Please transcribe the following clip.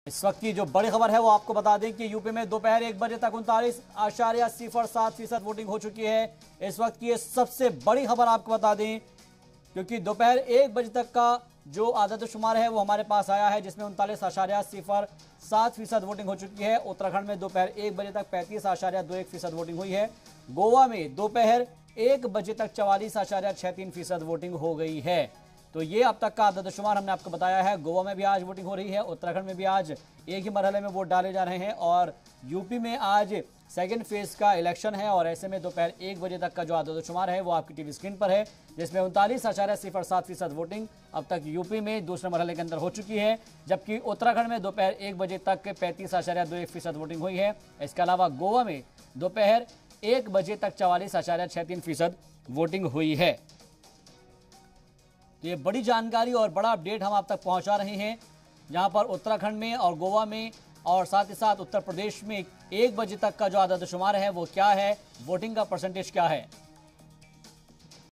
इस वक्त की जो बड़ी खबर है वो आपको बता दें कि यूपी में दोपहर 1 बजे तक 39.07% वोटिंग हो चुकी है। इस वक्त की ये सबसे बड़ी खबर आपको बता दें, क्योंकि दोपहर 1 बजे तक का जो आदतशुमार है वो हमारे पास आया है, जिसमें 39.07% वोटिंग हो चुकी है। उत्तराखंड में दोपहर 1 बजे तक 35.21% वोटिंग हुई है। गोवा में दोपहर 1 बजे तक 44.63% वोटिंग हो गई है। तो ये अब तक का आदतशुमार हमने आपको बताया है। गोवा में भी आज वोटिंग हो रही है, उत्तराखंड में भी आज एक ही मरहले में वोट डाले जा रहे हैं और यूपी में आज सेकेंड फेज का इलेक्शन है। और ऐसे में दोपहर 1 बजे तक का जो आदतशुमार है वो आपकी टीवी स्क्रीन पर है, जिसमें 39.07% वोटिंग अब तक यूपी में दूसरे मरहले के अंदर हो चुकी है, जबकि उत्तराखंड में दोपहर 1 बजे तक 35.21% वोटिंग हुई है। इसके अलावा गोवा में दोपहर 1 बजे तक 44.63% वोटिंग हुई है। तो ये बड़ी जानकारी और बड़ा अपडेट हम आप तक पहुंचा रहे हैं, जहां पर उत्तराखंड में और गोवा में और साथ ही साथ उत्तर प्रदेश में 1 बजे तक का जो आदतशुमार है वो क्या है, वोटिंग का परसेंटेज क्या है।